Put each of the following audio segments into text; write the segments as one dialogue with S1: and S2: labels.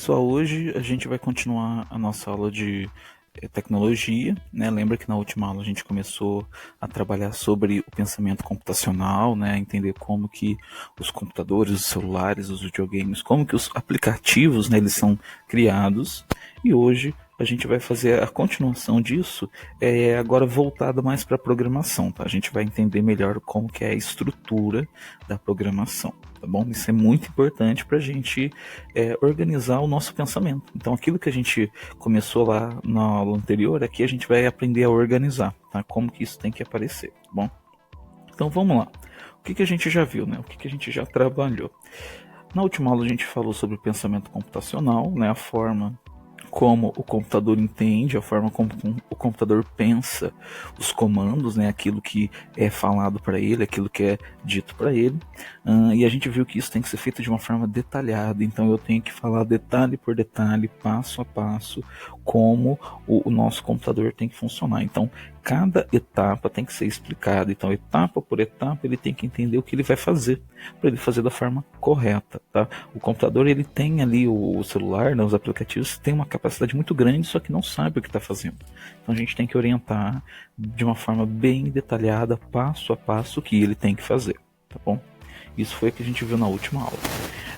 S1: pessoal, hoje a gente vai continuar a nossa aula de tecnologia, né? Lembra que na última aula a gente começou a trabalhar sobre o pensamento computacional, né? Entender como que os computadores, os celulares, os videogames, como que os aplicativos, né, eles são criados. E hoje a gente vai fazer a continuação disso, agora voltada mais para a programação, tá? A gente vai entender melhor como que é a estrutura da programação, tá bom? Isso é muito importante para a gente organizar o nosso pensamento. Então, aquilo que a gente começou lá na aula anterior, aqui a gente vai aprender a organizar, tá? Como que isso tem que aparecer, tá bom? Então, vamos lá. O que a gente já viu, né? O que a gente já trabalhou? Na última aula a gente falou sobre o pensamento computacional, né? A forma como o computador entende, a forma como o computador pensa os comandos, né, aquilo que é falado para ele, aquilo que é dito para ele, e a gente viu que isso tem que ser feito de uma forma detalhada, então eu tenho que falar detalhe por detalhe, passo a passo, como o nosso computador tem que funcionar. Então, cada etapa tem que ser explicada, então etapa por etapa ele tem que entender o que ele vai fazer, para ele fazer da forma correta, tá? O computador, ele tem ali o celular, né, os aplicativos, tem uma capacidade muito grande, só que não sabe o que está fazendo. Então a gente tem que orientar de uma forma bem detalhada, passo a passo, o que ele tem que fazer, tá bom? Isso foi o que a gente viu na última aula.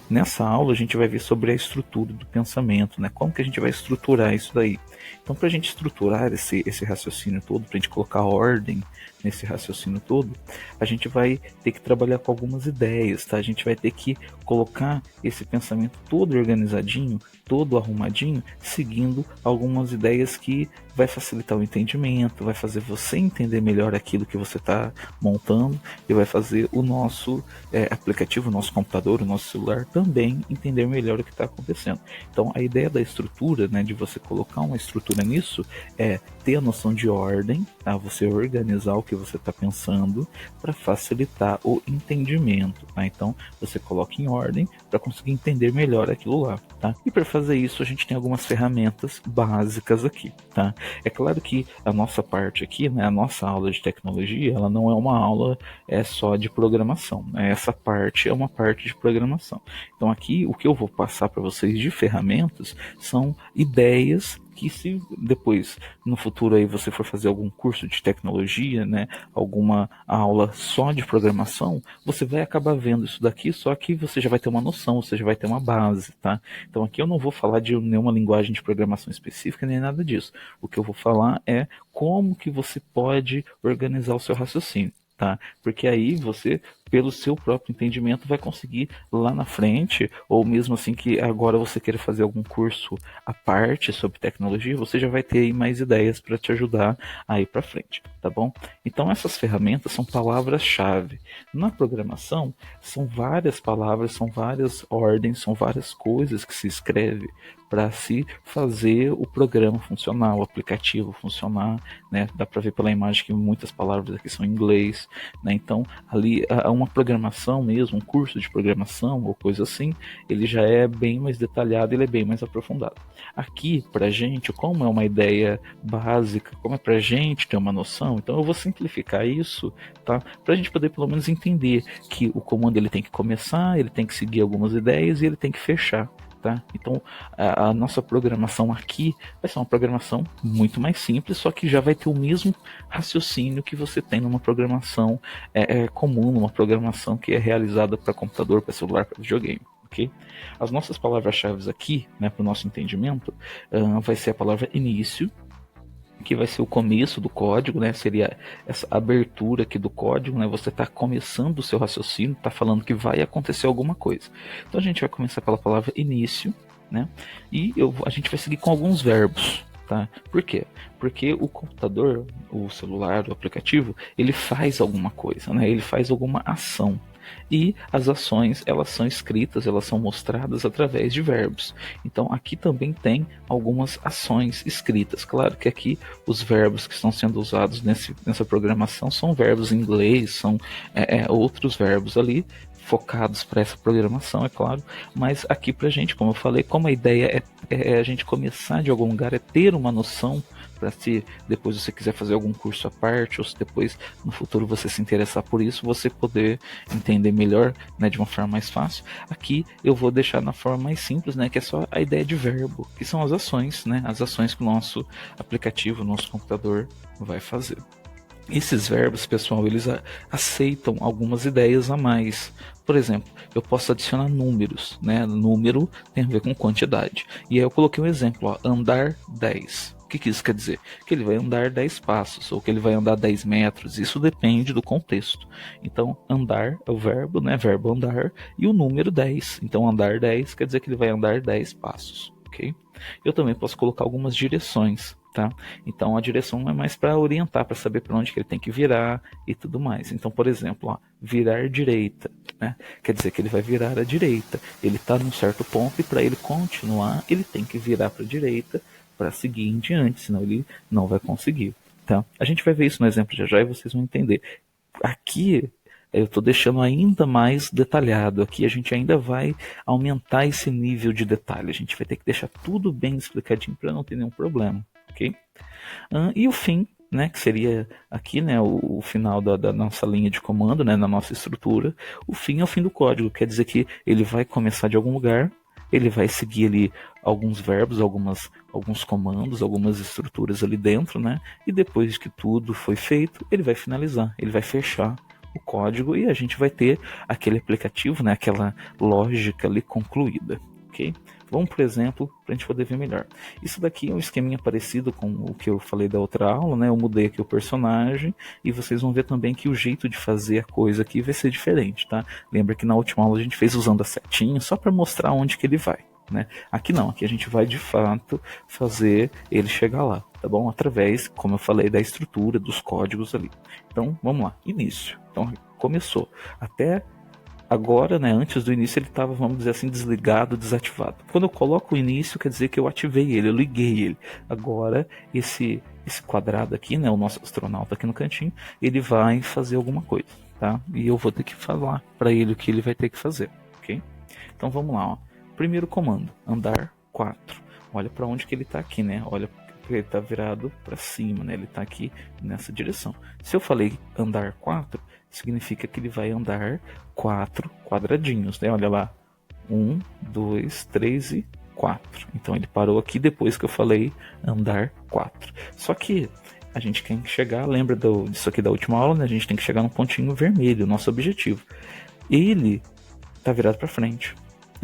S1: Nessa aula a gente vai ver sobre a estrutura do pensamento, né? Como que a gente vai estruturar isso daí. Então, para a gente estruturar esse raciocínio todo, para a gente colocar ordem nesse raciocínio todo, a gente vai ter que trabalhar com algumas ideias, tá? A gente vai ter que colocar esse pensamento todo organizadinho, todo arrumadinho, seguindo algumas ideias que vai facilitar o entendimento, vai fazer você entender melhor aquilo que você está montando e vai fazer o nosso aplicativo, o nosso computador, o nosso celular também entender melhor o que está acontecendo. Então, a ideia da estrutura, né, de você colocar uma estrutura nisso, é ter a noção de ordem, tá? Você organizar o que você está pensando para facilitar o entendimento, tá? Então, você coloca em ordem para conseguir entender melhor aquilo lá, tá? E para fazer isso, a gente tem algumas ferramentas básicas aqui, tá? É claro que a nossa parte aqui, né, a nossa aula de tecnologia, ela não é uma aula só de programação, né? Essa parte é uma parte de programação. Então aqui, o que eu vou passar para vocês de ferramentas são ideias que, se depois no futuro aí você for fazer algum curso de tecnologia, né, alguma aula só de programação, você vai acabar vendo isso daqui, só que você já vai ter uma noção, você já vai ter uma base, tá? Então aqui eu não vou falar de nenhuma linguagem de programação específica, nem nada disso. O que eu vou falar é como que você pode organizar o seu raciocínio, tá? Porque aí você, pelo seu próprio entendimento, vai conseguir lá na frente, ou mesmo assim que agora você queira fazer algum curso à parte sobre tecnologia, você já vai ter aí mais ideias para te ajudar a ir para frente, tá bom? Então essas ferramentas são palavras-chave. Na programação, são várias palavras, são várias ordens, são várias coisas que se escreve para se fazer o programa funcionar, o aplicativo funcionar, né? Dá para ver pela imagem que muitas palavras aqui são em inglês, né? Então ali uma programação mesmo, um curso de programação ou coisa assim, ele já é bem mais detalhado, ele é bem mais aprofundado. Aqui pra gente, como é uma ideia básica, como é pra gente ter uma noção, então eu vou simplificar isso, tá? Pra gente poder pelo menos entender que o comando ele tem que começar, ele tem que seguir algumas ideias e ele tem que fechar. Tá? Então a nossa programação aqui vai ser uma programação muito mais simples, só que já vai ter o mesmo raciocínio que você tem numa programação comum, numa programação que é realizada para computador, para celular, para videogame. Okay? As nossas palavras-chave aqui, né, para o nosso entendimento, vai ser a palavra início, que vai ser o começo do código, né? Seria essa abertura aqui do código, né? Você está começando o seu raciocínio, está falando que vai acontecer alguma coisa. Então a gente vai começar pela palavra início, né? E a gente vai seguir com alguns verbos, tá? Por quê? Porque o computador, o celular, o aplicativo, ele faz alguma coisa, né? Ele faz alguma ação. E as ações, elas são escritas, elas são mostradas através de verbos. Então aqui também tem algumas ações escritas. Claro que aqui os verbos que estão sendo usados nessa programação são verbos em inglês, são outros verbos ali focados para essa programação, é claro, mas aqui pra gente, como eu falei, como a ideia é a gente começar de algum lugar, é ter uma noção para se depois você quiser fazer algum curso à parte, ou se depois no futuro você se interessar por isso, você poder entender melhor, né, de uma forma mais fácil. Aqui eu vou deixar na forma mais simples, né, que é só a ideia de verbo, que são as ações, né, as ações que o nosso aplicativo, o nosso computador vai fazer. Esses verbos, pessoal, eles aceitam algumas ideias a mais. Por exemplo, eu posso adicionar números, né? Número tem a ver com quantidade. E aí eu coloquei um exemplo, ó, andar 10. O que isso quer dizer? Que ele vai andar 10 passos, ou que ele vai andar 10 metros. Isso depende do contexto. Então, andar é o verbo, né? Verbo andar, e o número 10. Então, andar 10 quer dizer que ele vai andar 10 passos, ok? Eu também posso colocar algumas direções. Tá? Então a direção é mais para orientar, para saber para onde que ele tem que virar e tudo mais. Então, por exemplo, ó, virar direita, né? Quer dizer que ele vai virar à direita. Ele está num certo ponto e para ele continuar, ele tem que virar para a direita para seguir em diante, senão ele não vai conseguir. Tá? A gente vai ver isso no exemplo já já e vocês vão entender. Aqui eu estou deixando ainda mais detalhado. Aqui a gente ainda vai aumentar esse nível de detalhe. A gente vai ter que deixar tudo bem explicadinho para não ter nenhum problema. Okay? E o fim, né, que seria aqui, né, o final da nossa linha de comando, né, na nossa estrutura. O fim é o fim do código, quer dizer que ele vai começar de algum lugar, ele vai seguir ali alguns verbos, alguns comandos, algumas estruturas ali dentro, né, e depois que tudo foi feito, ele vai finalizar, ele vai fechar o código e a gente vai ter aquele aplicativo, né, aquela lógica ali concluída. Okay? Vamos, por exemplo, para a gente poder ver melhor. Isso daqui é um esqueminha parecido com o que eu falei da outra aula, né? Eu mudei aqui o personagem e vocês vão ver também que o jeito de fazer a coisa aqui vai ser diferente, tá? Lembra que na última aula a gente fez usando a setinha só para mostrar onde que ele vai, né? Aqui não, aqui a gente vai de fato fazer ele chegar lá, tá bom? Através, como eu falei, da estrutura, dos códigos ali. Então, vamos lá. Início. Então, começou. Até agora, né, antes do início ele estava, vamos dizer assim, desligado, desativado. Quando eu coloco o início, quer dizer que eu ativei ele, eu liguei ele. Agora, esse quadrado aqui, né, o nosso astronauta aqui no cantinho, ele vai fazer alguma coisa, tá? E eu vou ter que falar para ele o que ele vai ter que fazer, ok? Então vamos lá, ó. Primeiro comando, andar 4. Olha para onde que ele está aqui, né? Olha, ele está virado para cima, né? Ele está aqui nessa direção. Se eu falei andar 4, significa que ele vai andar 4 quadradinhos, né? Olha lá, 1, 2, 3 e 4. Então ele parou aqui depois que eu falei andar 4. Só que a gente tem que chegar, lembra disso aqui da última aula, né? A gente tem que chegar no pontinho vermelho, nosso objetivo. Ele está virado para frente.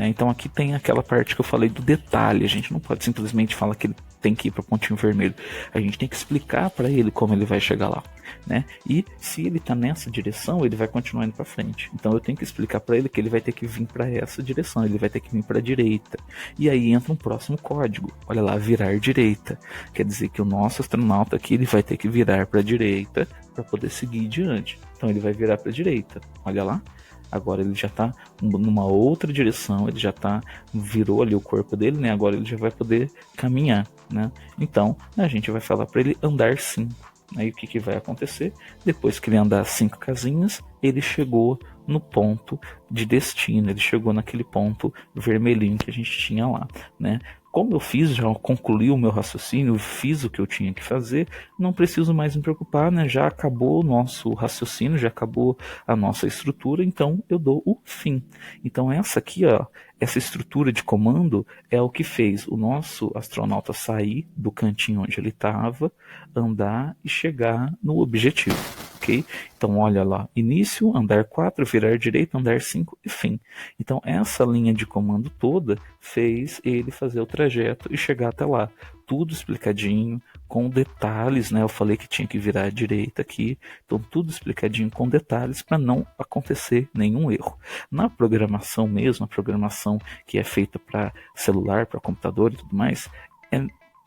S1: Então aqui tem aquela parte que eu falei do detalhe. A gente não pode simplesmente falar que ele tem que ir para o pontinho vermelho. A gente tem que explicar para ele como ele vai chegar lá, né? E se ele está nessa direção, ele vai continuar indo para frente. Então eu tenho que explicar para ele que ele vai ter que vir para essa direção, ele vai ter que vir para a direita. E aí entra um próximo código. Olha lá, virar direita. Quer dizer que o nosso astronauta aqui ele vai ter que virar para a direita para poder seguir adiante. Então ele vai virar para a direita. Olha lá. Agora ele já está numa outra direção, ele já virou ali o corpo dele, né? Agora ele já vai poder caminhar, né? Então a gente vai falar para ele andar 5. Aí o que vai acontecer? Depois que ele andar 5 casinhas, ele chegou no ponto de destino, ele chegou naquele ponto vermelhinho que a gente tinha lá, né? Como eu já concluí o meu raciocínio, fiz o que eu tinha que fazer, não preciso mais me preocupar, né? Já acabou o nosso raciocínio, já acabou a nossa estrutura, então eu dou o fim. Então essa aqui, ó, essa estrutura de comando é o que fez o nosso astronauta sair do cantinho onde ele estava, andar e chegar no objetivo. Okay? Então olha lá, início, andar 4, virar direita, andar 5 e fim. Então essa linha de comando toda fez ele fazer o trajeto e chegar até lá. Tudo explicadinho, com detalhes, né? Eu falei que tinha que virar à direita aqui, então tudo explicadinho com detalhes para não acontecer nenhum erro. Na programação mesmo, a programação que é feita para celular, para computador e tudo mais,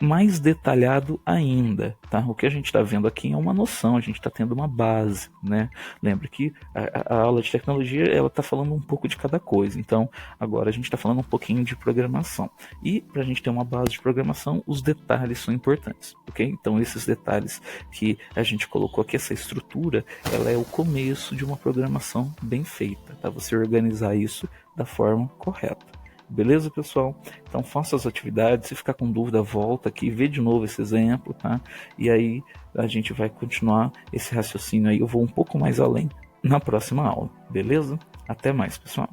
S1: mais detalhado ainda, tá? O que a gente está vendo aqui é uma noção, a gente está tendo uma base, né? Lembra que a aula de tecnologia, ela está falando um pouco de cada coisa, então agora a gente está falando um pouquinho de programação. E para a gente ter uma base de programação, os detalhes são importantes, ok? Então esses detalhes que a gente colocou aqui, essa estrutura, ela é o começo de uma programação bem feita, tá? Você organizar isso da forma correta. Beleza, pessoal? Então faça as atividades, se ficar com dúvida, volta aqui, vê de novo esse exemplo, tá? E aí a gente vai continuar esse raciocínio aí, eu vou um pouco mais além na próxima aula, beleza? Até mais, pessoal!